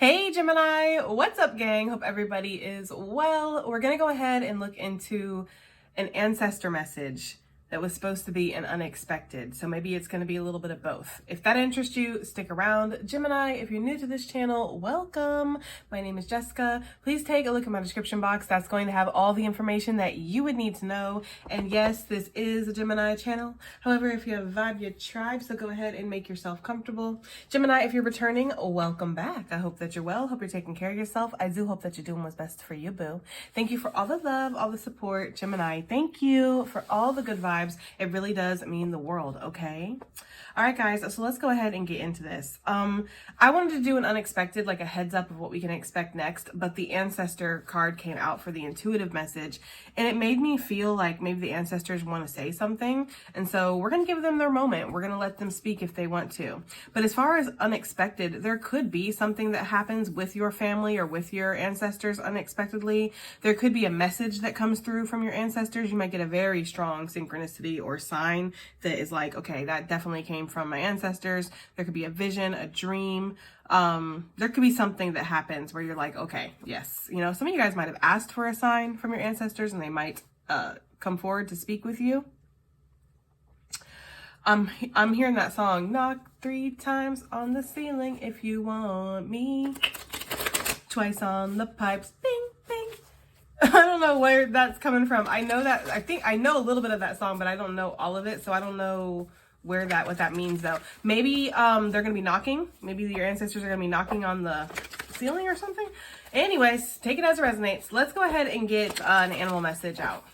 Hey Gemini, what's up gang? Hope everybody is well. We're gonna go ahead and look into an ancestor message that was supposed to be an unexpected. So maybe it's gonna be a little bit of both. If that interests you, stick around. Gemini, if you're new to this channel, welcome. My name is Jessica. Please take a look at my description box. That's going to have all the information that you would need to know. And yes, this is a Gemini channel. However, if you have vibe your tribe, so go ahead and make yourself comfortable. Gemini, if you're returning, welcome back. I hope that you're well. Hope you're taking care of yourself. I do hope that you're doing what's best for you, boo. Thank you for all the love, all the support. Gemini, thank you for all the good vibes. It really does mean the world, okay? All right, guys, so let's go ahead and get into this. I wanted to do an unexpected, like a heads up of what we can expect next, but the ancestor card came out for the intuitive message, and it made me feel like maybe the ancestors want to say something, and so we're going to give them their moment. We're going to let them speak if they want to. But as far as unexpected, there could be something that happens with your family or with your ancestors unexpectedly. There could be a message that comes through from your ancestors. You might get a very strong synchronicity or sign that is like, okay, that definitely came from my ancestors. There could be a vision, a dream. There could be something that happens where you're like, okay, yes. You know, some of you guys might have asked for a sign from your ancestors and they might come forward to speak with you. I'm hearing that song, knock 3 times on the ceiling if you want me, twice on the pipes, bing, bing. I don't know where that's coming from. I know that, I think I know a little bit of that song, but I don't know all of it. So I don't know what that means though. Maybe they're gonna be knocking. Maybe your ancestors are gonna be knocking on the ceiling or something. Anyways, take it as it resonates. Let's go ahead and get an animal message out.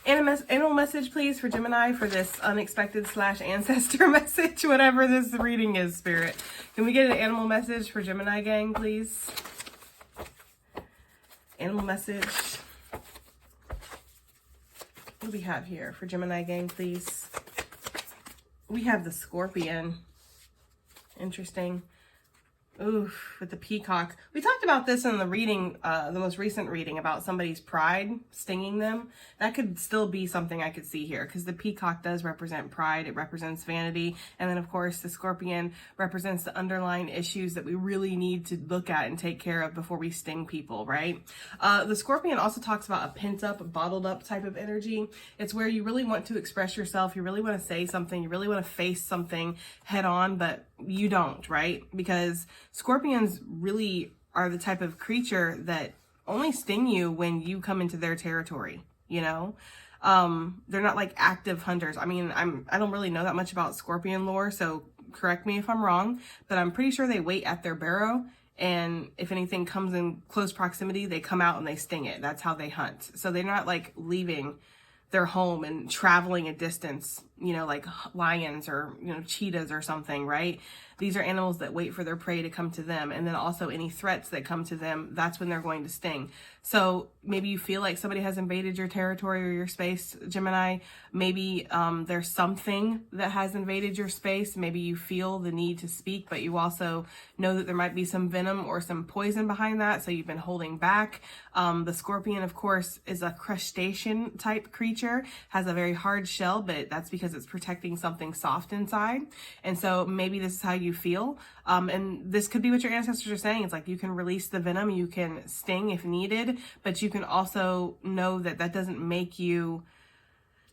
Animal message, please, for Gemini for this unexpected / ancestor message, whatever this reading is, Spirit. Can we get an animal message for Gemini gang, please? Animal message. What do we have here for Gemini gang, please? We have the scorpion. Interesting. Oof, with the peacock. We talked about this in the reading, the most recent reading, about somebody's pride stinging them. That could still be something I could see here, because the peacock does represent pride. It represents vanity. And then, of course, the scorpion represents the underlying issues that we really need to look at and take care of before we sting people, right? The scorpion also talks about a pent-up, bottled-up type of energy. It's where you really want to express yourself. You really want to say something. You really want to face something head-on, but you don't, right? Because scorpions really are the type of creature that only sting you when you come into their territory, you know? They're not like active hunters. I mean, I don't really know that much about scorpion lore, so correct me if I'm wrong, but I'm pretty sure they wait at their burrow, and if anything comes in close proximity, they come out and they sting it. That's how they hunt. So they're not like leaving their home and traveling a distance, you know, like lions or, you know, cheetahs or something, right? These are animals that wait for their prey to come to them. And then also any threats that come to them, that's when they're going to sting. So maybe you feel like somebody has invaded your territory or your space, Gemini. Maybe there's something that has invaded your space. Maybe you feel the need to speak, but you also know that there might be some venom or some poison behind that. So you've been holding back. The scorpion, of course, is a crustacean type creature, has a very hard shell, but that's because it's protecting something soft inside. And so maybe this is how you feel. And this could be what your ancestors are saying. It's like you can release the venom, you can sting if needed, but you can also know that that doesn't make you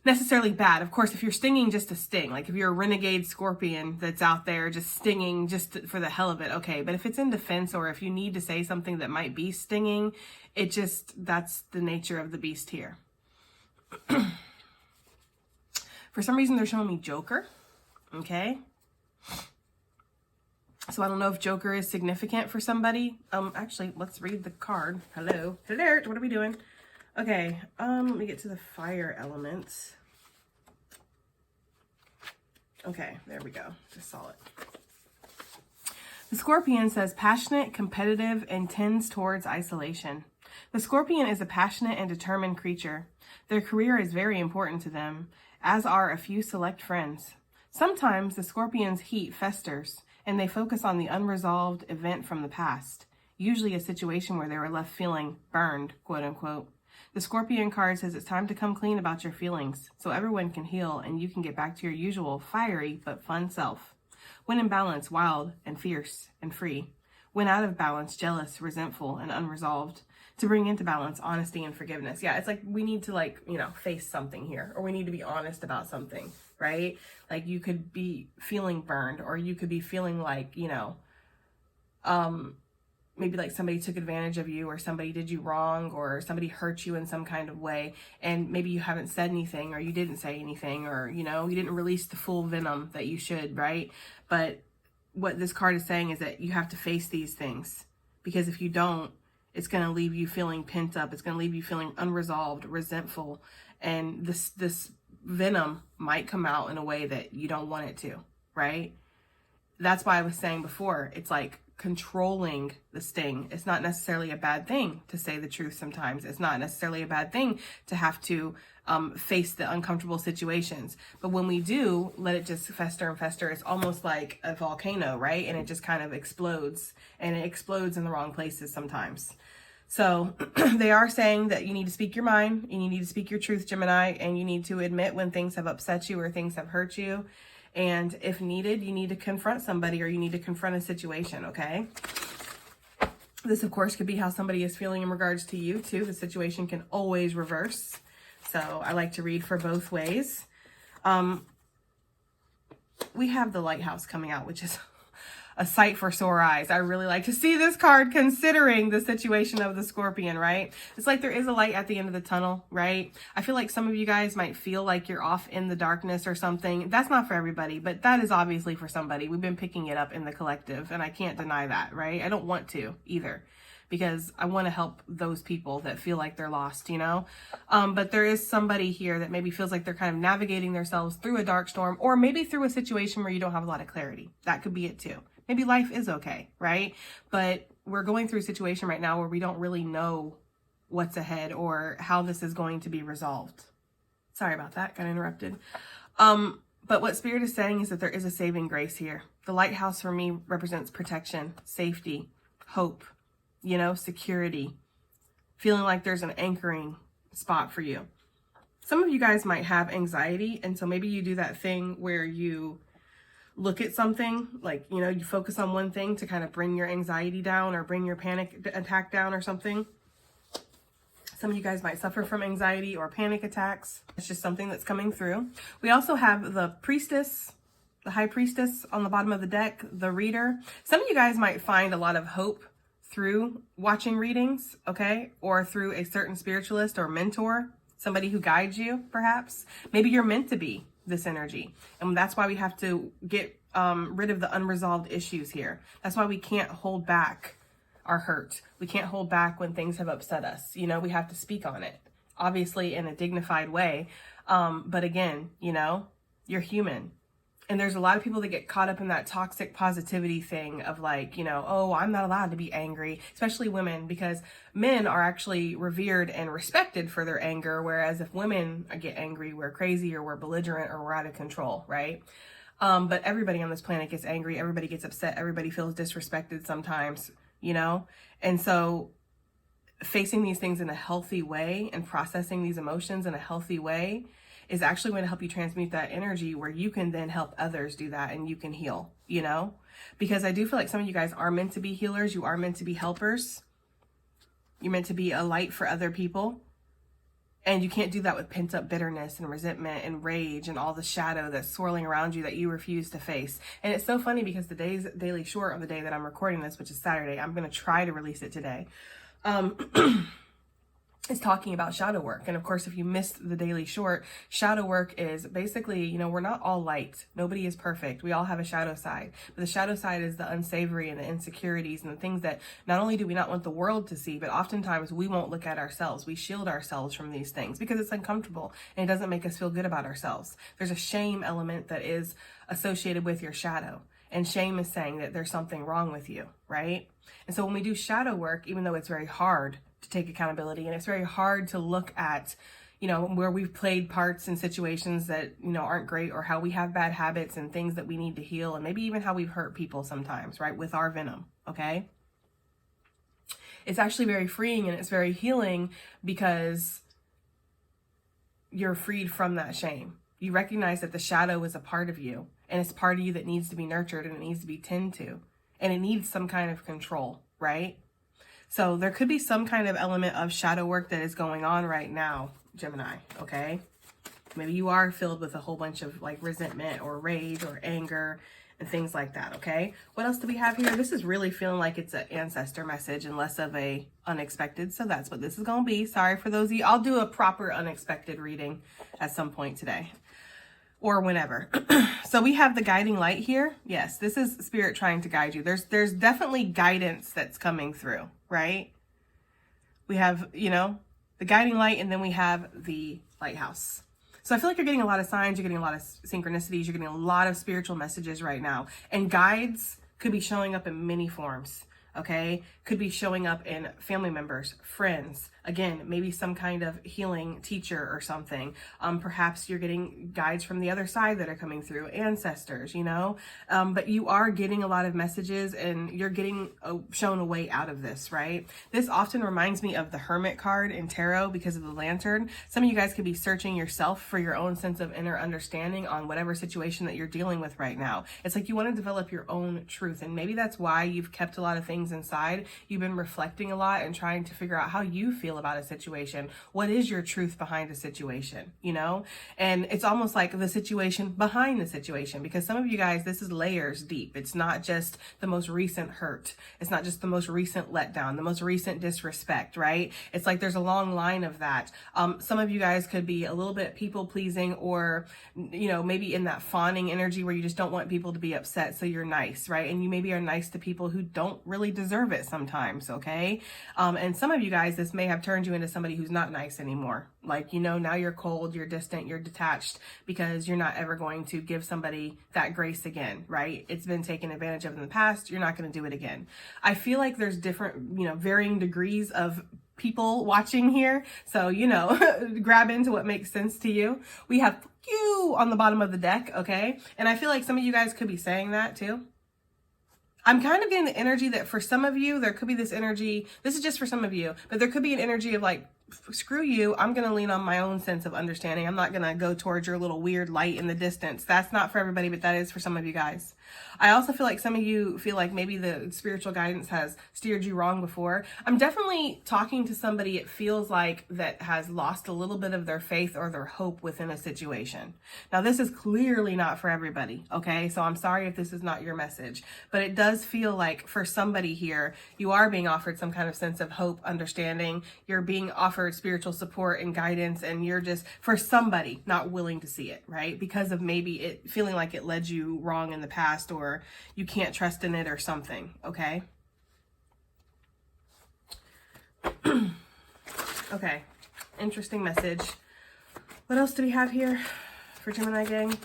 necessarily bad. Of course, if you're stinging just to sting, like if you're a renegade scorpion that's out there just stinging just for the hell of it, okay. But if it's in defense, or if you need to say something that might be stinging, that's the nature of the beast here. For some reason, they're showing me Joker, okay? So I don't know if Joker is significant for somebody. Actually, let's read the card. Hello. Hello. What are we doing? Okay. Let me get to the fire elements. Okay. There we go. Just saw it. The scorpion says passionate, competitive, and tends towards isolation. The scorpion is a passionate and determined creature. Their career is very important to them, as are a few select friends. Sometimes the scorpion's heat festers, and they focus on the unresolved event from the past, usually a situation where they were left feeling burned, quote unquote. The Scorpion card says it's time to come clean about your feelings so everyone can heal and you can get back to your usual fiery but fun self. When in balance, wild and fierce and free. When out of balance, jealous, resentful, and unresolved. To bring into balance, honesty and forgiveness. Yeah, it's like we need to, like, you know, face something here, or we need to be honest about something, right? Like, you could be feeling burned, or you could be feeling like, you know, maybe like somebody took advantage of you, or somebody did you wrong, or somebody hurt you in some kind of way, and maybe you haven't said anything, or you didn't say anything, or, you know, you didn't release the full venom that you should, right? But what this card is saying is that you have to face these things, because if you don't, it's going to leave you feeling pent up. It's going to leave you feeling unresolved, resentful, and this venom might come out in a way that you don't want it to, right? That's why I was saying before, it's like controlling the sting. It's not necessarily a bad thing to say the truth sometimes. It's not necessarily a bad thing to have to face the uncomfortable situations. But when we do let it just fester and fester, it's almost like a volcano, right? And it just kind of explodes, and it explodes in the wrong places sometimes. So they are saying that you need to speak your mind, and you need to speak your truth, Gemini, and you need to admit when things have upset you or things have hurt you. And if needed, you need to confront somebody, or you need to confront a situation, okay? This, of course, could be how somebody is feeling in regards to you, too. The situation can always reverse. So I like to read for both ways. We have the Lighthouse coming out, which is a sight for sore eyes. I really like to see this card, considering the situation of the Scorpion, right? It's like there is a light at the end of the tunnel, right? I feel like some of you guys might feel like you're off in the darkness or something. That's not for everybody, but that is obviously for somebody. We've been picking it up in the collective, and I can't deny that, right? I don't want to either, because I want to help those people that feel like they're lost, you know? But there is somebody here that maybe feels like they're kind of navigating themselves through a dark storm, or maybe through a situation where you don't have a lot of clarity. That could be it too. Maybe life is okay, right? But we're going through a situation right now where we don't really know what's ahead or how this is going to be resolved. Sorry about that, got interrupted. But what Spirit is saying is that there is a saving grace here. The Lighthouse for me represents protection, safety, hope, you know, security, feeling like there's an anchoring spot for you. Some of you guys might have anxiety, and so maybe you do that thing where you look at something, like, you know, you focus on one thing to kind of bring your anxiety down or bring your panic attack down or something. Some of you guys might suffer from anxiety or panic attacks. It's just something that's coming through. We also have the Priestess, the High Priestess on the bottom of the deck, the Reader. Some of you guys might find a lot of hope through watching readings, okay? Or through a certain spiritualist or mentor, somebody who guides you, perhaps. Maybe you're meant to be this energy. And that's why we have to get rid of the unresolved issues here. That's why we can't hold back our hurt. We can't hold back when things have upset us. You know, we have to speak on it, obviously in a dignified way. But again, you know, you're human. And there's a lot of people that get caught up in that toxic positivity thing of like, you know, oh, I'm not allowed to be angry, especially women, because men are actually revered and respected for their anger. Whereas if women get angry, we're crazy or we're belligerent or we're out of control, right? But everybody on this planet gets angry. Everybody gets upset. Everybody feels disrespected sometimes, you know? And so facing these things in a healthy way and processing these emotions in a healthy way is actually going to help you transmute that energy, where you can then help others do that and you can heal, you know? Because I do feel like some of you guys are meant to be healers. You are meant to be helpers. You're meant to be a light for other people. And you can't do that with pent up bitterness and resentment and rage and all the shadow that's swirling around you that you refuse to face. And it's so funny because the daily short of the day that I'm recording this, which is Saturday, I'm going to try to release it today. Is talking about shadow work. And of course, if you missed the daily short, shadow work is basically, you know, we're not all light. Nobody is perfect. We all have a shadow side. But the shadow side is the unsavory and the insecurities and the things that not only do we not want the world to see, but oftentimes we won't look at ourselves. We shield ourselves from these things because it's uncomfortable and it doesn't make us feel good about ourselves. There's a shame element that is associated with your shadow. And shame is saying that there's something wrong with you, right? And so when we do shadow work, even though it's very hard to take accountability and it's very hard to look at, you know, where we've played parts in situations that, you know, aren't great, or how we have bad habits and things that we need to heal, and maybe even how we've hurt people sometimes, right, with our venom, okay? It's actually very freeing and it's very healing because you're freed from that shame. You recognize that the shadow is a part of you and it's part of you that needs to be nurtured and it needs to be tended to, and it needs some kind of control, right? So there could be some kind of element of shadow work that is going on right now, Gemini, okay? Maybe you are filled with a whole bunch of like resentment or rage or anger and things like that, okay? What else do we have here? This is really feeling like it's an ancestor message and less of a unexpected. So that's what this is going to be. Sorry for those of you. I'll do a proper unexpected reading at some point today or whenever. So we have the guiding light here. Yes, this is spirit trying to guide you. There's definitely guidance that's coming through, right? We have, you know, the guiding light, and then we have the lighthouse. So I feel like you're getting a lot of signs, you're getting a lot of synchronicities, you're getting a lot of spiritual messages right now. And guides could be showing up in many forms, okay? Could be showing up in family members, friends, again, maybe some kind of healing teacher or something. Perhaps you're getting guides from the other side that are coming through, ancestors, you know? But you are getting a lot of messages and you're getting shown a way out of this, right? This often reminds me of the Hermit card in tarot because of the lantern. Some of you guys could be searching yourself for your own sense of inner understanding on whatever situation that you're dealing with right now. It's like you want to develop your own truth, and maybe that's why you've kept a lot of things inside. You've been reflecting a lot and trying to figure out how you feel about a situation. What is your truth behind a situation, you know? And it's almost like the situation behind the situation, because some of you guys, this is layers deep. It's not just the most recent hurt. It's not just the most recent letdown, the most recent disrespect, right? It's like there's a long line of that. Some of you guys could be a little bit people pleasing, or, you know, maybe in that fawning energy where you just don't want people to be upset. So you're nice, right? And you maybe are nice to people who don't really deserve it sometimes, okay? And some of you guys, this may have turned you into somebody who's not nice anymore. Like, you know, now you're cold, you're distant, you're detached because you're not ever going to give somebody that grace again, right? It's been taken advantage of in the past. You're not going to do it again. I feel like there's different, you know, varying degrees of people watching here. So, you know, grab into what makes sense to you. We have you on the bottom of the deck, okay? And I feel like some of you guys could be saying that too. I'm kind of getting the energy that for some of you, there could be this energy, this is just for some of you, but there could be an energy of like, screw you, I'm going to lean on my own sense of understanding. I'm not going to go towards your little weird light in the distance. That's not for everybody, but that is for some of you guys. I also feel like some of you feel like maybe the spiritual guidance has steered you wrong before. I'm definitely talking to somebody, it feels like, that has lost a little bit of their faith or their hope within a situation. Now, this is clearly not for everybody, okay? So I'm sorry if this is not your message, but it does feel like for somebody here, you are being offered some kind of sense of hope, understanding. You're being offered spiritual support and guidance, and you're just, for somebody, not willing to see it, right? Because of maybe it feeling like it led you wrong in the past, or you can't trust in it or something, okay? Okay, interesting message. What else do we have here for Gemini gang?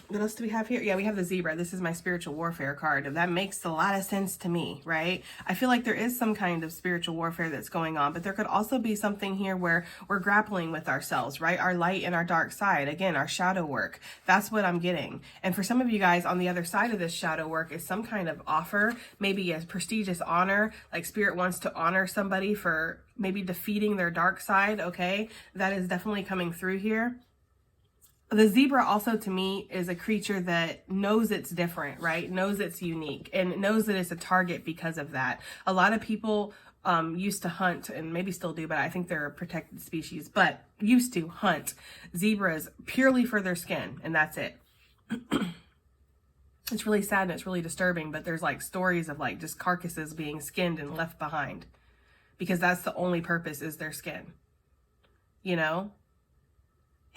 What else do we have here? Yeah, we have the zebra. This is my spiritual warfare card. That makes a lot of sense to me, right? I feel like there is some kind of spiritual warfare that's going on, but there could also be something here where we're grappling with ourselves, right? Our light and our dark side. Again, our shadow work. That's what I'm getting. And for some of you guys, on the other side of this shadow work is some kind of offer, maybe a prestigious honor, like spirit wants to honor somebody for maybe defeating their dark side, okay? That is definitely coming through here. The zebra also, to me, is a creature that knows it's different, right? Knows it's unique and knows that it's a target because of that. A lot of people used to hunt, and maybe still do, but I think they're a protected species, but used to hunt zebras purely for their skin, and that's it. It's really sad and it's really disturbing, but there's like stories of like just carcasses being skinned and left behind because that's the only purpose, is their skin, you know?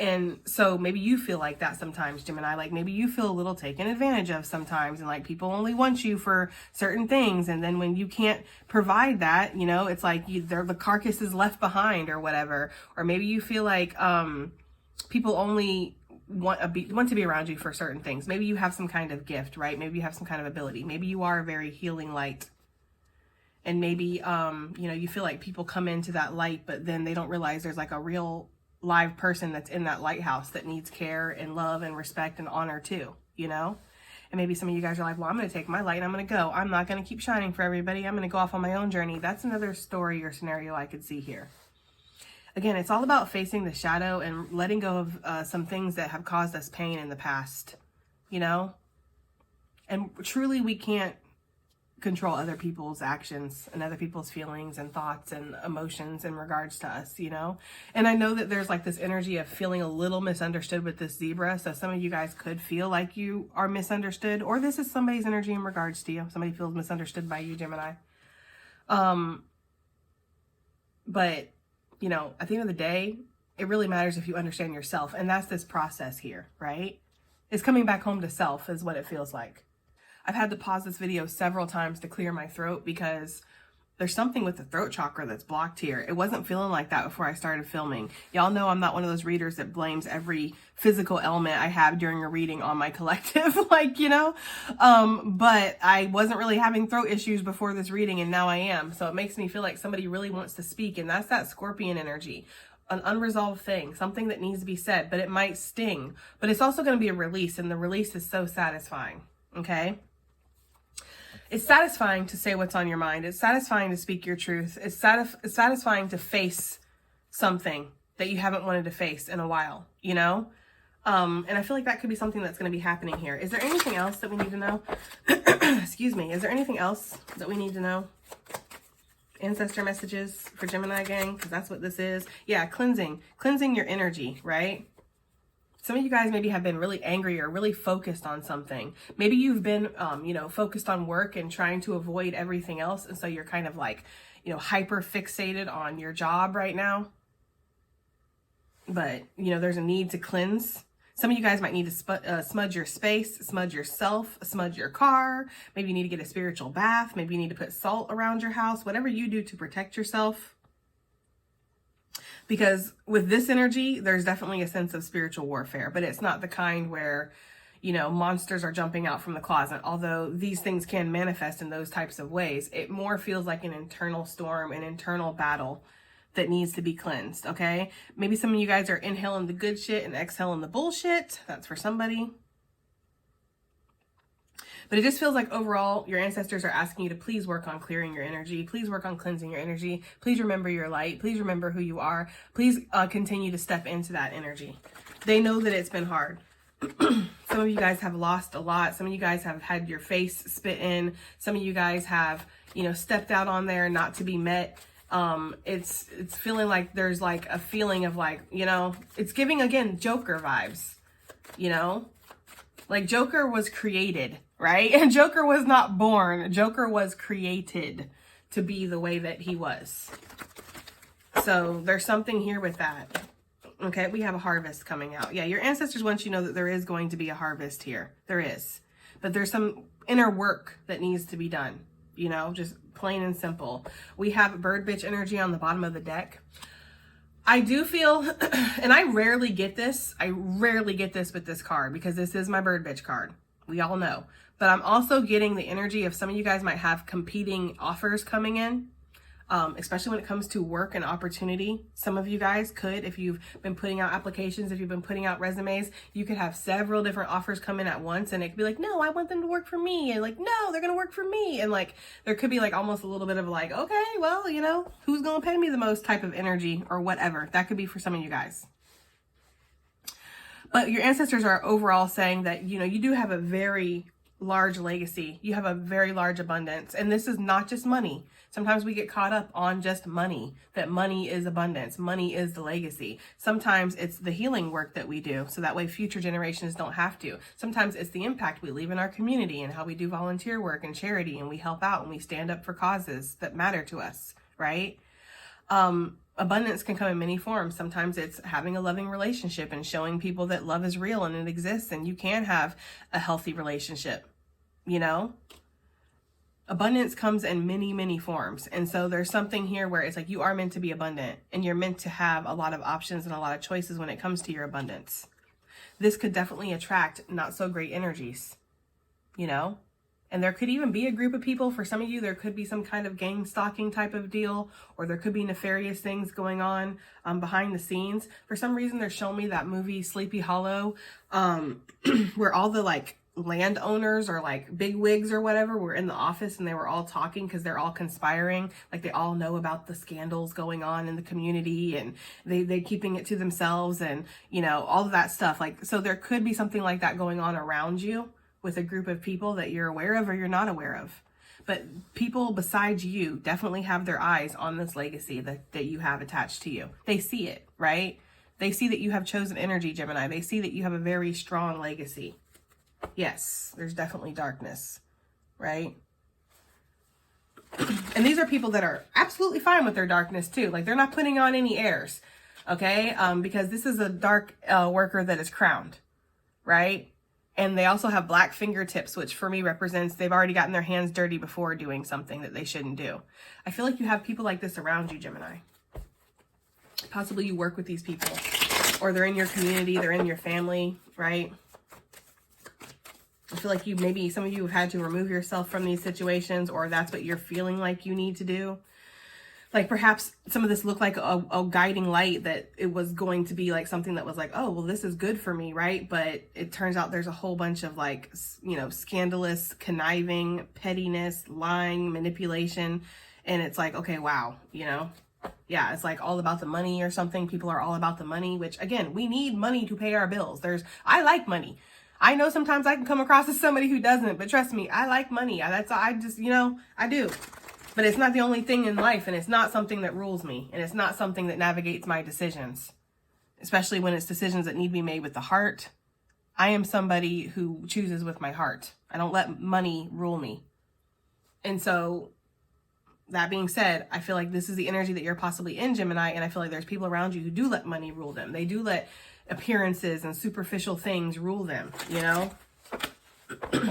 And so maybe you feel like that sometimes, Gemini, like maybe you feel a little taken advantage of sometimes, and like people only want you for certain things. And then when you can't provide that, you know, it's like the carcass is left behind or whatever. Or maybe you feel like people only want to be around you for certain things. Maybe you have some kind of gift, right? Maybe you have some kind of ability. Maybe you are a very healing light. And maybe, you know, you feel like people come into that light, but then they don't realize there's like a real live person that's in that lighthouse that needs care and love and respect and honor too, you know? And maybe some of you guys are like, well, I'm going to take my light and I'm going to go. I'm not going to keep shining for everybody. I'm going to go off on my own journey. That's another story or scenario I could see here. Again, it's all about facing the shadow and letting go of some things that have caused us pain in the past. you know? And truly, we can't control other people's actions and other people's feelings and thoughts and emotions in regards to us, you know? And I know that there's like this energy of feeling a little misunderstood with this Zebra. So some of you guys could feel like you are misunderstood, or this is somebody's energy in regards to you. Somebody feels misunderstood by you, Gemini. But, you know, at the end of the day, it really matters if you understand yourself. And that's this process here, right? It's coming back home to self is what it feels like. I've had to pause this video several times to clear my throat because there's something with the throat chakra that's blocked here. It wasn't feeling like that before I started filming. Y'all know I'm not one of those readers that blames every physical ailment I have during a reading on my collective, like, you know, but I wasn't really having throat issues before this reading, and now I am. So it makes me feel like somebody really wants to speak, and that's that Scorpion energy. An unresolved thing, something that needs to be said, but it might sting, but it's also going to be a release, and the release is so satisfying. Okay. It's satisfying to say what's on your mind. It's satisfying to speak your truth. It's satisfying to face something that you haven't wanted to face in a while, you know? And I feel like that could be something that's going to be happening here. Is there anything else that we need to know? Excuse me. Is there anything else that we need to know? Ancestor messages for Gemini gang, because that's what this is. Yeah, cleansing your energy, right? Some of you guys maybe have been really angry or really focused on something. Maybe you've been, you know, focused on work and trying to avoid everything else. And so you're kind of like, you know, hyper fixated on your job right now. But, you know, there's a need to cleanse. Some of you guys might need to smudge your space, smudge yourself, smudge your car. Maybe you need to get a spiritual bath. Maybe you need to put salt around your house, whatever you do to protect yourself. Because with this energy, there's definitely a sense of spiritual warfare, but it's not the kind where, you know, monsters are jumping out from the closet. Although these things can manifest in those types of ways, it more feels like an internal storm, an internal battle that needs to be cleansed, okay? Maybe some of you guys are inhaling the good shit and exhaling the bullshit. That's for somebody. But it just feels like overall, your ancestors are asking you to please work on clearing your energy. Please work on cleansing your energy. Please remember your light. Please remember who you are. Please continue to step into that energy. They know that it's been hard. Some of you guys have lost a lot. Some of you guys have had your face spit in. Some of you guys have, you know, stepped out on there not to be met. It's feeling like there's like a feeling of like, you know, it's giving again Joker vibes, you know, like Joker was created, right? And Joker was not born. Joker was created to be the way that he was. So there's something here with that. Okay, we have a harvest coming out. Yeah, your ancestors want you to know that there is going to be a harvest here. There is. But there's some inner work that needs to be done, you know, just plain and simple. We have bird bitch energy on the bottom of the deck. I do feel, and I rarely get this with this card because this is my bird bitch card. We all know. But I'm also getting the energy of some of you guys might have competing offers coming in, especially when it comes to work and opportunity. Some of you guys could, if you've been putting out applications, if you've been putting out resumes, you could have several different offers come in at once, and it could be like, no, I want them to work for me, and like, no, they're gonna work for me, and like there could be like almost a little bit of like, okay, well, you know, who's gonna pay me the most type of energy or whatever. That could be for some of you guys. But your ancestors are overall saying that, you know, you do have a very large legacy. You have a very large abundance. And this is not just money. Sometimes we get caught up on just money, that money is abundance. Money is the legacy. Sometimes it's the healing work that we do, so that way future generations don't have to. Sometimes it's the impact we leave in our community and how we do volunteer work and charity, and we help out and we stand up for causes that matter to us, right? Abundance can come in many forms. Sometimes it's having a loving relationship and showing people that love is real and it exists and you can have a healthy relationship, you know? Abundance comes in many, many forms. And so there's something here where it's like you are meant to be abundant and you're meant to have a lot of options and a lot of choices when it comes to your abundance. This could definitely attract not so great energies, you know? And there could even be a group of people. For some of you, there could be some kind of gang stalking type of deal, or there could be nefarious things going on behind the scenes. For some reason, they're showing me that movie Sleepy Hollow, where all the like landowners or like big wigs or whatever were in the office and they were all talking because they're all conspiring. Like they all know about the scandals going on in the community and they're keeping it to themselves and, you know, all of that stuff. Like, so there could be something like that going on around you with a group of people that you're aware of or you're not aware of. But people besides you definitely have their eyes on this legacy that you have attached to you. They see it, right? They see that you have chosen energy, Gemini. They see that you have a very strong legacy. Yes, there's definitely darkness, right? And these are people that are absolutely fine with their darkness too. Like they're not putting on any airs, okay? Because this is a dark worker that is crowned, right? And they also have black fingertips, which for me represents they've already gotten their hands dirty before doing something that they shouldn't do. I feel like you have people like this around you, Gemini. Possibly you work with these people or they're in your community, they're in your family, right? I feel like maybe some of you have had to remove yourself from these situations, or that's what you're feeling like you need to do. Like perhaps some of this looked like a guiding light, that it was going to be like something that was like, oh, well, this is good for me, right? But it turns out there's a whole bunch of like, you know, scandalous, conniving, pettiness, lying, manipulation. And it's like, okay, wow, you know, yeah, it's like all about the money or something. People are all about the money, which again, we need money to pay our bills. I like money. I know sometimes I can come across as somebody who doesn't, but trust me, I like money. I just, you know, I do. But it's not the only thing in life, and it's not something that rules me, and it's not something that navigates my decisions, especially when it's decisions that need to be made with the heart. I am somebody who chooses with my heart. I don't let money rule me. And so that being said, I feel like this is the energy that you're possibly in, Gemini, and I feel like there's people around you who do let money rule them. They do let appearances and superficial things rule them, you know?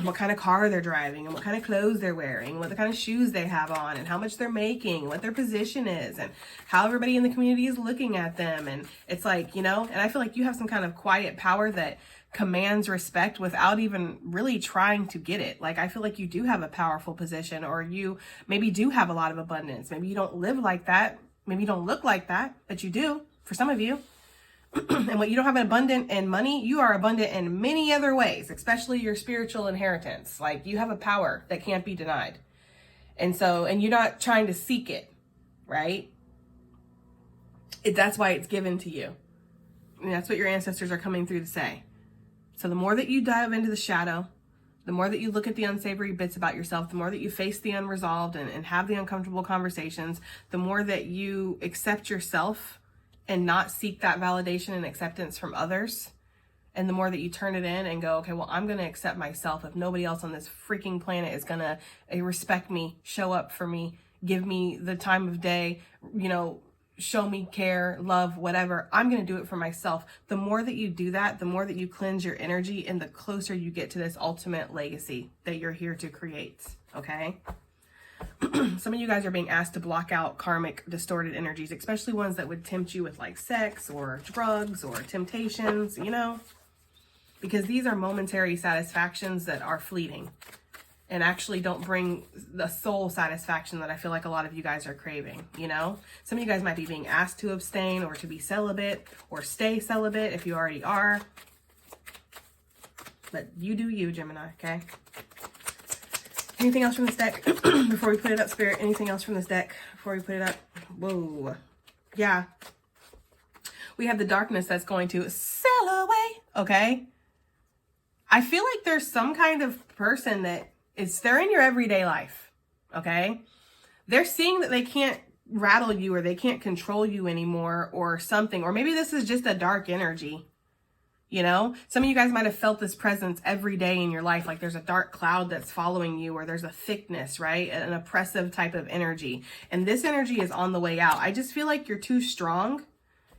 What kind of car they're driving and what kind of clothes they're wearing, what the kind of shoes they have on and how much they're making, what their position is and how everybody in the community is looking at them. And it's like, you know, and I feel like you have some kind of quiet power that commands respect without even really trying to get it. Like, I feel like you do have a powerful position, or you maybe do have a lot of abundance. Maybe you don't live like that. Maybe you don't look like that, but you do for some of you. And what you don't have an abundant in money, you are abundant in many other ways, especially your spiritual inheritance. Like you have a power that can't be denied. And so, and you're not trying to seek it, right? That's why it's given to you. And that's what your ancestors are coming through to say. So the more that you dive into the shadow, the more that you look at the unsavory bits about yourself, the more that you face the unresolved and have the uncomfortable conversations, the more that you accept yourself and not seek that validation and acceptance from others. And the more that you turn it in and go, okay, well, I'm going to accept myself. If nobody else on this freaking planet is going to respect me, show up for me, give me the time of day, you know, show me care, love, whatever, I'm going to do it for myself. The more that you do that, the more that you cleanse your energy and the closer you get to this ultimate legacy that you're here to create. Okay. Some of you guys are being asked to block out karmic distorted energies, especially ones that would tempt you with like sex or drugs or temptations, you know, because these are momentary satisfactions that are fleeting and actually don't bring the soul satisfaction that I feel like a lot of you guys are craving, you know. Some of you guys might be being asked to abstain or to be celibate or stay celibate if you already are. But you do you, Gemini, okay? Anything else from this deck before we put it up, Spirit? Anything else from this deck before we put it up? Whoa. Yeah. We have the darkness that's going to sail away, okay? I feel like there's some kind of person that they're in your everyday life, okay? They're seeing that they can't rattle you or they can't control you anymore or something. Or maybe this is just a dark energy. You know, some of you guys might have felt this presence every day in your life. Like there's a dark cloud that's following you, or there's a thickness, right? An oppressive type of energy. And this energy is on the way out. I just feel like you're too strong,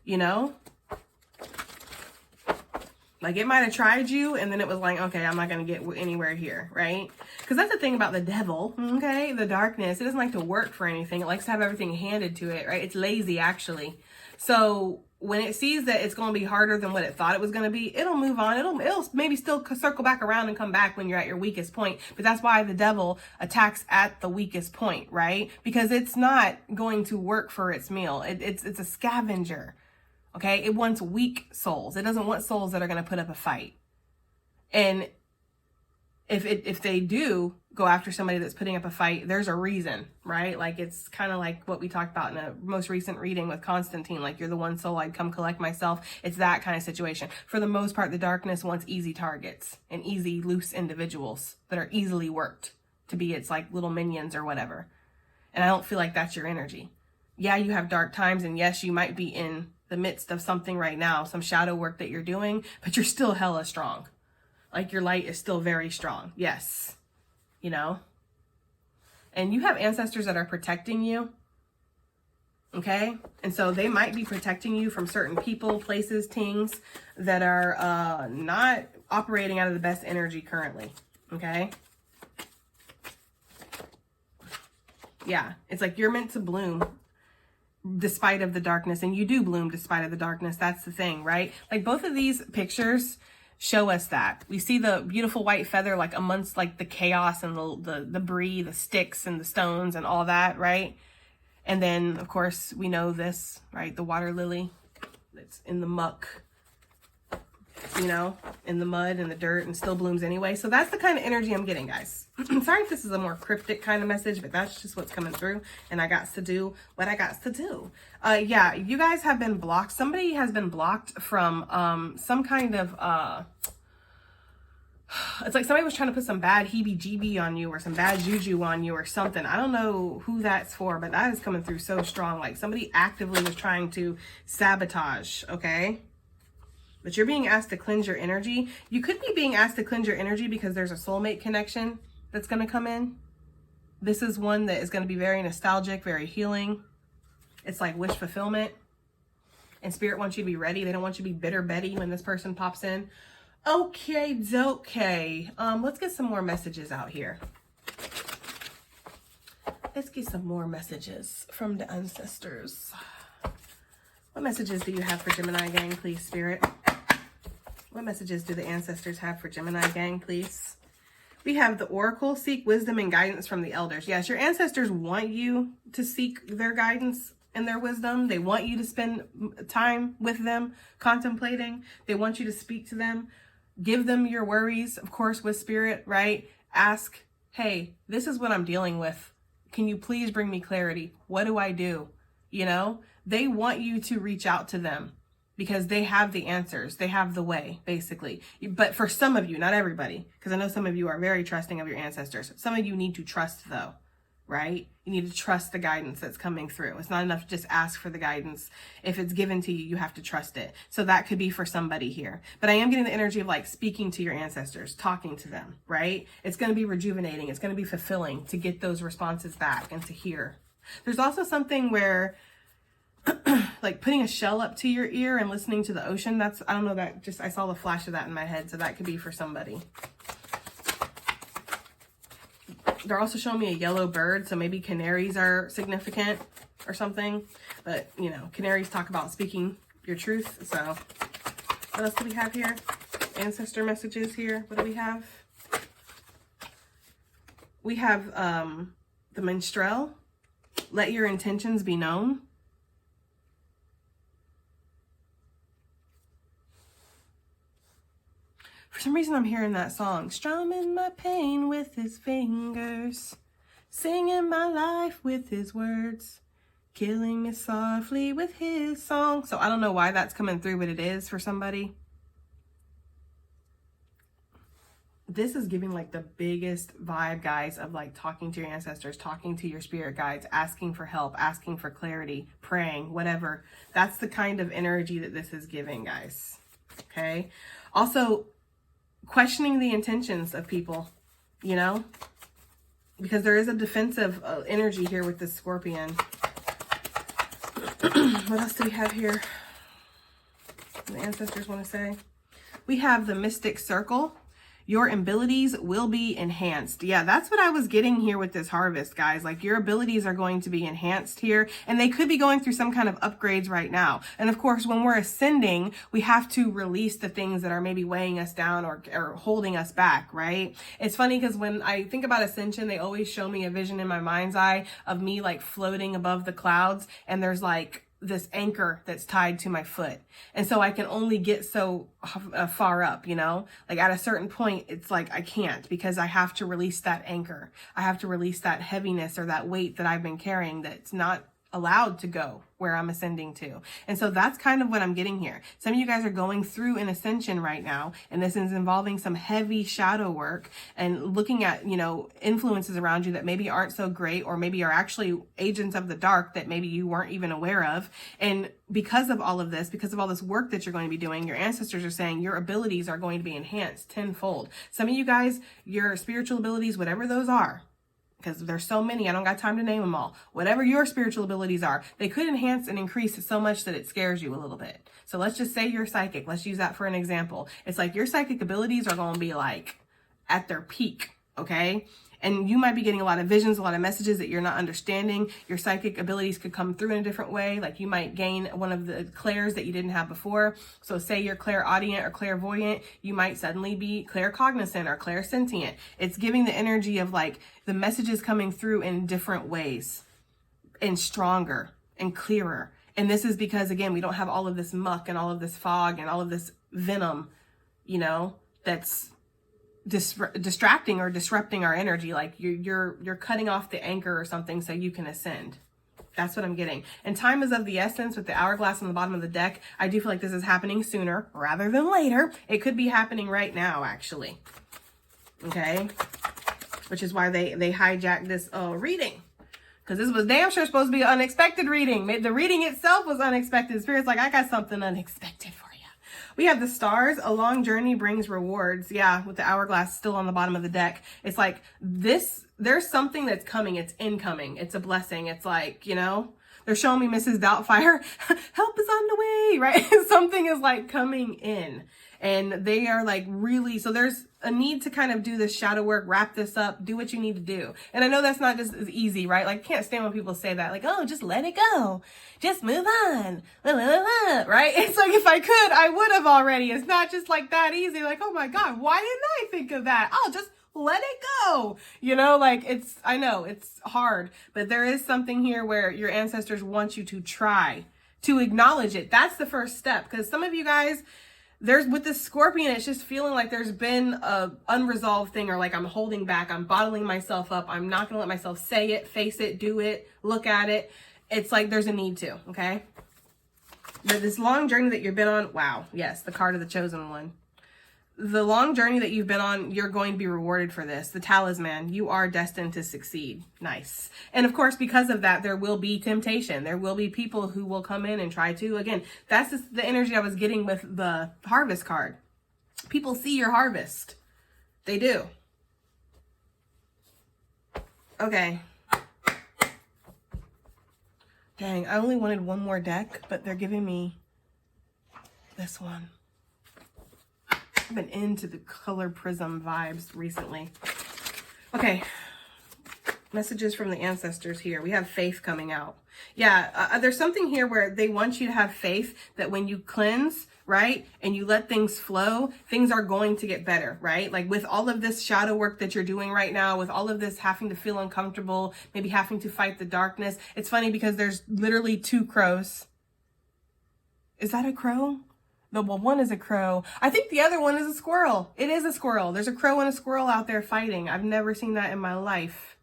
you know? Like it might have tried you and then it was like, okay, I'm not going to get anywhere here, right? Because that's the thing about the devil, okay? The darkness, it doesn't like to work for anything. It likes to have everything handed to it, right? It's lazy, actually. So when it sees that it's going to be harder than what it thought it was going to be, it'll move on. It'll maybe still circle back around and come back when you're at your weakest point. But that's why the devil attacks at the weakest point, right? Because it's not going to work for its meal. It's a scavenger, okay? It wants weak souls. It doesn't want souls that are going to put up a fight. And if they do go after somebody that's putting up a fight, there's a reason, right? Like, it's kind of like what we talked about in a most recent reading with Constantine, like, you're the one soul, I'd come collect myself. It's that kind of situation. For the most part, the darkness wants easy targets and easy, loose individuals that are easily worked to be its like little minions or whatever. And I don't feel like that's your energy. Yeah, you have dark times, and yes, you might be in the midst of something right now, some shadow work that you're doing, but you're still hella strong. Like, your light is still very strong. Yes. You know? And you have ancestors that are protecting you. Okay? And so they might be protecting you from certain people, places, things that are not operating out of the best energy currently. Okay? Yeah. It's like you're meant to bloom despite of the darkness, and you do bloom despite of the darkness. That's the thing, right? Like, both of these pictures show us that. We see the beautiful white feather like amongst like the chaos and the debris, the sticks and the stones and all that, right? And then of course we know this, right? The water lily that's in the muck, you know, in the mud and the dirt, and still blooms anyway. So that's the kind of energy I'm getting, guys. I'm sorry if this is a more cryptic kind of message, but that's just what's coming through, and I got to do what I got to do. Yeah, you guys have been blocked. Somebody has been blocked from some kind of it's like somebody was trying to put some bad heebie-jeebie on you or some bad juju on you or something. I don't know who that's for, but that is coming through so strong. Like, somebody actively was trying to sabotage, okay? But you're being asked to cleanse your energy. You could be being asked to cleanse your energy because there's a soulmate connection that's going to come in. This is one that is going to be very nostalgic, very healing. It's like wish fulfillment. And Spirit wants you to be ready. They don't want you to be bitter Betty when this person pops in. Okay, let's get some more messages out here. Let's get some more messages from the ancestors. What messages do you have for Gemini gang, please, Spirit? What messages do the ancestors have for Gemini gang, please? We have the Oracle. Seek wisdom and guidance from the elders. Yes, your ancestors want you to seek their guidance and their wisdom. They want you to spend time with them, contemplating. They want you to speak to them. Give them your worries, of course, with Spirit, right? Ask, hey, this is what I'm dealing with. Can you please bring me clarity? What do I do? You know, they want you to reach out to them because they have the answers. They have the way, basically. But for some of you, not everybody, because I know some of you are very trusting of your ancestors. Some of you need to trust, though, right? You need to trust the guidance that's coming through. It's not enough to just ask for the guidance. If it's given to you, you have to trust it. So that could be for somebody here. But I am getting the energy of like speaking to your ancestors, talking to them, right? It's going to be rejuvenating. It's going to be fulfilling to get those responses back and to hear. There's also something where like putting a shell up to your ear and listening to the ocean. That's, I don't know, that just, I saw the flash of that in my head. So that could be for somebody. They're also showing me a yellow bird, so maybe canaries are significant or something. But, you know, canaries talk about speaking your truth. So what else do we have here? Ancestor messages here. What do we have? We have the minstrel. Let your intentions be known. For some reason, I'm hearing that song. Strumming my pain with his fingers. Singing my life with his words. Killing me softly with his song. So I don't know why that's coming through, but it is for somebody. This is giving like the biggest vibe, guys, of like talking to your ancestors, talking to your spirit guides, asking for help, asking for clarity, praying, whatever. That's the kind of energy that this is giving, guys. Okay. Also, questioning the intentions of people, you know, because there is a defensive energy here with this Scorpion. What else do we have here? The ancestors want to say. We have the Mystic Circle. Your abilities will be enhanced. Yeah, that's what I was getting here with this harvest, guys. Like, your abilities are going to be enhanced here, and they could be going through some kind of upgrades right now. And of course, when we're ascending, we have to release the things that are maybe weighing us down or holding us back, right? It's funny because when I think about ascension, they always show me a vision in my mind's eye of me like floating above the clouds, and there's like this anchor that's tied to my foot. And so I can only get so far up, you know, like at a certain point, it's like, I can't, because I have to release that anchor. I have to release that heaviness or that weight that I've been carrying that's not allowed to go where I'm ascending to. And so that's kind of what I'm getting here. Some of you guys are going through an ascension right now, and this is involving some heavy shadow work and looking at, you know, influences around you that maybe aren't so great, or maybe are actually agents of the dark that maybe you weren't even aware of. And because of all of this, because of all this work that you're going to be doing, your ancestors are saying your abilities are going to be enhanced tenfold. Some of you guys, your spiritual abilities, whatever those are, because there's so many, I don't got time to name them all. Whatever your spiritual abilities are, they could enhance and increase so much that it scares you a little bit. So let's just say you're psychic. Let's use that for an example. It's like your psychic abilities are going to be like at their peak, okay? And you might be getting a lot of visions, a lot of messages that you're not understanding. Your psychic abilities could come through in a different way. Like you might gain one of the clairs that you didn't have before. So say you're clairaudient or clairvoyant, you might suddenly be claircognizant or clairsentient. It's giving the energy of like the messages coming through in different ways and stronger and clearer. And this is because, again, we don't have all of this muck and all of this fog and all of this venom, you know, that's distracting or disrupting our energy. Like you're cutting off the anchor or something so you can ascend. That's what I'm getting. And time is of the essence with the hourglass on the bottom of the deck. I do feel like this is happening sooner rather than later. It could be happening right now, actually. Okay. Which is why they hijacked this reading. Because this was damn sure supposed to be an unexpected reading. The reading itself was unexpected. Spirit's like, I got something unexpected for you. We have the stars. A long journey brings rewards. Yeah, with the hourglass still on the bottom of the deck. It's like this, there's something that's coming. It's incoming. It's a blessing. It's like, you know, they're showing me Mrs. Doubtfire. Help is on the way, right? Something is like coming in. And they are like really, so there's a need to kind of do this shadow work, wrap this up, do what you need to do. And I know that's not just as easy, right? Like, I can't stand when people say that, like, oh, just let it go. Just move on. Right? It's like, if I could, I would have already. It's not just like that easy. Like, oh my God, why didn't I think of that? I'll just let it go. You know, like I know it's hard, but there is something here where your ancestors want you to try to acknowledge it. That's the first step. Because some of you guys, with this Scorpion, it's just feeling like there's been a unresolved thing, or like I'm holding back, I'm bottling myself up, I'm not gonna let myself say it, face it, do it, look at it. It's like there's a need to, okay? But this long journey that you've been on, wow, yes, the card of the chosen one. The long journey that you've been on, you're going to be rewarded for this. The talisman, you are destined to succeed. Nice. And of course, because of that, there will be temptation. There will be people who will come in and try to, again, that's just the energy I was getting with the harvest card. People see your harvest. They do. Okay. Dang, I only wanted one more deck, but they're giving me this one. I've been into the color prism vibes recently. Okay. Messages from the ancestors here. We have faith coming out. Yeah, there's something here where they want you to have faith that when you cleanse, right, and you let things flow, things are going to get better, right? Like with all of this shadow work that you're doing right now, with all of this having to feel uncomfortable, maybe having to fight the darkness. It's funny because there's literally 2 crows. Is that a crow? No, well, one is a crow. I think the other one is a squirrel. It is a squirrel. There's a crow and a squirrel out there fighting. I've never seen that in my life.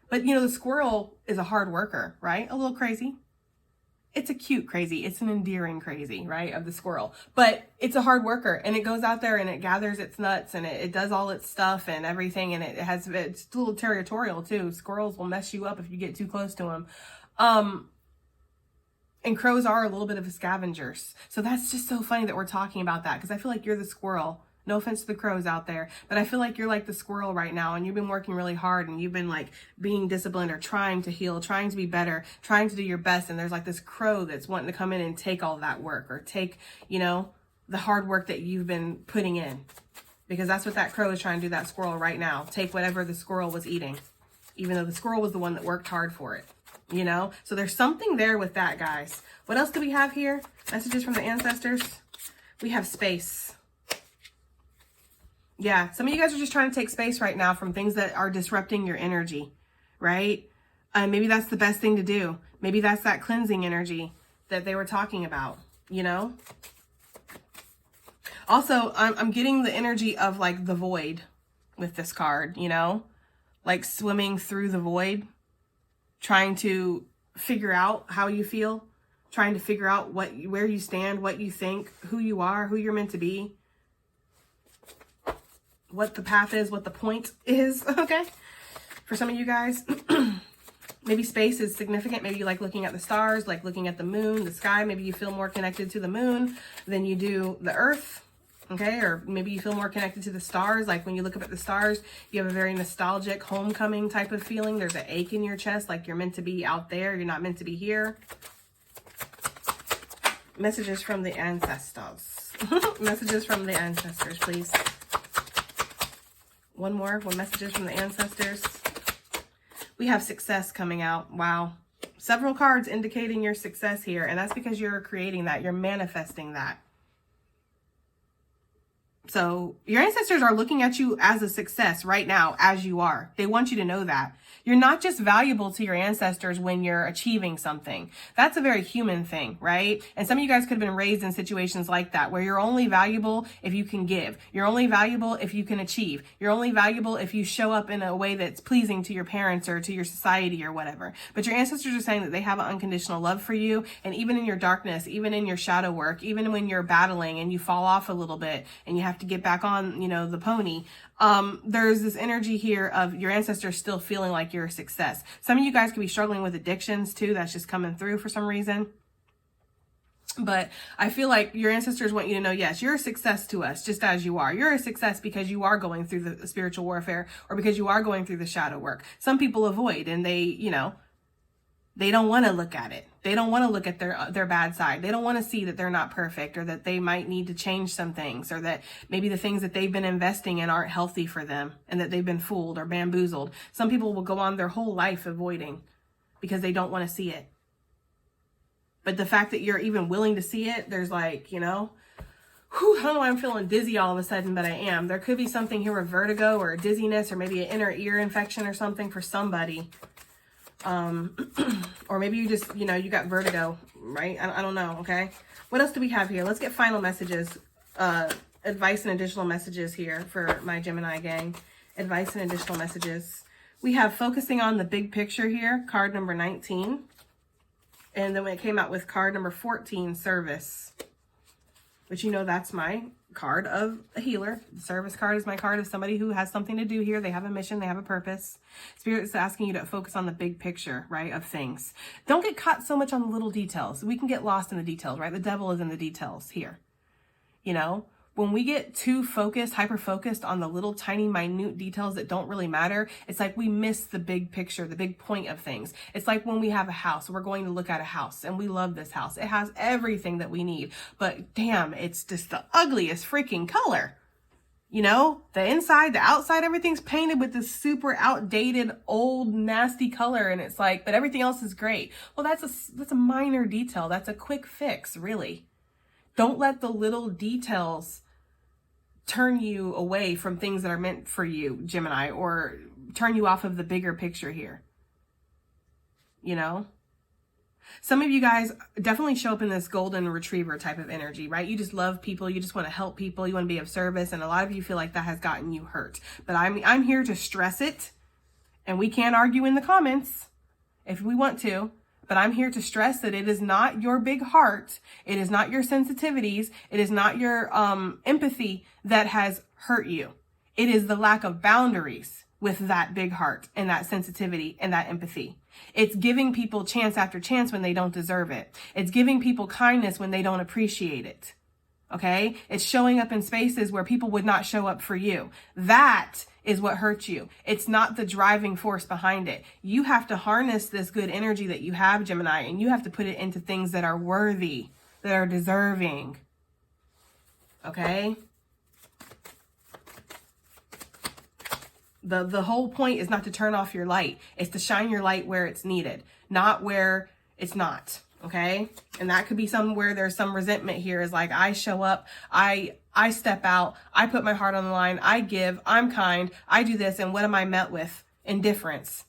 But, you know, the squirrel is a hard worker, right? A little crazy. It's a cute crazy. It's an endearing crazy, right, of the squirrel. But it's a hard worker, and it goes out there and it gathers its nuts and it does all its stuff and everything. And it's a little territorial, too. Squirrels will mess you up if you get too close to them. And crows are a little bit of a scavengers. So that's just so funny that we're talking about that, because I feel like you're the squirrel. No offense to the crows out there, but I feel like you're like the squirrel right now, and you've been working really hard, and you've been like being disciplined or trying to heal, trying to be better, trying to do your best. And there's like this crow that's wanting to come in and take all that work, or take, you know, the hard work that you've been putting in, because that's what that crow is trying to do, that squirrel right now. Take whatever the squirrel was eating, even though the squirrel was the one that worked hard for it. You know, so there's something there with that, guys. What else do we have here? Messages from the ancestors. We have space. Yeah, some of you guys are just trying to take space right now from things that are disrupting your energy, right? Maybe that's the best thing to do. Maybe that's that cleansing energy that they were talking about, you know? Also, I'm getting the energy of like the void with this card, you know? Like swimming through the void, trying to figure out how you feel, trying to figure out where you stand, what you think, who you are, who you're meant to be, what the path is, what the point is, okay? For some of you guys, maybe space is significant. Maybe you like looking at the stars, like looking at the moon, the sky. Maybe you feel more connected to the moon than you do the earth, okay? Or maybe you feel more connected to the stars. Like when you look up at the stars, you have a very nostalgic homecoming type of feeling. There's an ache in your chest, like you're meant to be out there. You're not meant to be here. Messages from the ancestors. Messages from the ancestors, please. One more. Messages from the ancestors. We have success coming out. Wow. Several cards indicating your success here. And that's because you're creating that. You're manifesting that. So your ancestors are looking at you as a success right now, as you are. They want you to know that. You're not just valuable to your ancestors when you're achieving something. That's a very human thing, right? And some of you guys could have been raised in situations like that, where you're only valuable if you can give. You're only valuable if you can achieve. You're only valuable if you show up in a way that's pleasing to your parents or to your society or whatever. But your ancestors are saying that they have an unconditional love for you. And even in your darkness, even in your shadow work, even when you're battling and you fall off a little bit and you have to get back on, you know, the pony, there's this energy here of your ancestors still feeling like you're a success. Some of you guys could be struggling with addictions too. That's just coming through for some reason. But I feel like your ancestors want you to know, yes, you're a success to us, just as you are. You're a success because you are going through the spiritual warfare or because you are going through the shadow work. Some people avoid and they, you know, they don't want to look at it. They don't want to look at their bad side. They don't want to see that they're not perfect or that they might need to change some things or that maybe the things that they've been investing in aren't healthy for them and that they've been fooled or bamboozled. Some people will go on their whole life avoiding because they don't want to see it. But the fact that you're even willing to see it, there's like, you know, I don't know why I'm feeling dizzy all of a sudden, but I am. There could be something here with vertigo or dizziness or maybe an inner ear infection or something for somebody. Or maybe you just, you know, you got vertigo, right? I don't know. Okay. What else do we have here? Let's get final messages, advice and additional messages here for my Gemini gang. Advice and additional messages. We have focusing on the big picture here, card number 19. And then when it came out with card number 14, service, which, you know, that's my card of a healer. The service card is my card of somebody who has something to do here. They have a mission. They have a purpose. Spirit is asking you to focus on the big picture, right, of things. Don't get caught so much on the little details. We can get lost in the details, right? The devil is in the details here. You know, when we get too focused, hyper-focused on the little tiny minute details that don't really matter, it's like we miss the big picture, the big point of things. It's like when we have a house, we're going to look at a house and we love this house. It has everything that we need, but damn, it's just the ugliest freaking color. You know, the inside, the outside, everything's painted with this super outdated, old, nasty color. And it's like, but everything else is great. Well, that's a minor detail. That's a quick fix, really. Don't let the little details turn you away from things that are meant for you, Gemini, or turn you off of the bigger picture here. You know? Some of you guys definitely show up in this golden retriever type of energy, right? You just love people. You just want to help people. You want to be of service. And a lot of you feel like that has gotten you hurt. But I'm here to stress it. And we can argue in the comments if we want to. But I'm here to stress that it is not your big heart. It is not your sensitivities. It is not your empathy that has hurt you. It is the lack of boundaries with that big heart and that sensitivity and that empathy. It's giving people chance after chance when they don't deserve it. It's giving people kindness when they don't appreciate it. Okay? It's showing up in spaces where people would not show up for you. That is what hurts you. It's not the driving force behind it. You have to harness this good energy that you have, Gemini, and you have to put it into things that are worthy, that are deserving. Okay? The whole point is not to turn off your light. It's to shine your light where it's needed, not where it's not. Okay? And that could be somewhere there's some resentment here is like, I show up, I step out, I put my heart on the line, I give, I'm kind, I do this, and what am I met with? Indifference.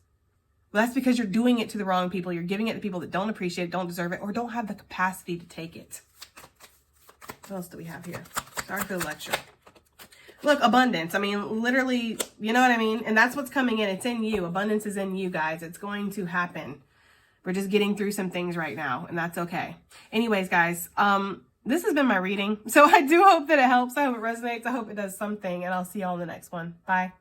Well, that's because you're doing it to the wrong people. You're giving it to people that don't appreciate it, don't deserve it, or don't have the capacity to take it. What else do we have here? Sorry for the lecture. Look, abundance. I mean, literally, you know what I mean? And that's what's coming in. It's in you. Abundance is in you, guys. It's going to happen. We're just getting through some things right now, and that's okay. Anyways, guys, this has been my reading. So I do hope that it helps. I hope it resonates. I hope it does something, and I'll see y'all in the next one. Bye.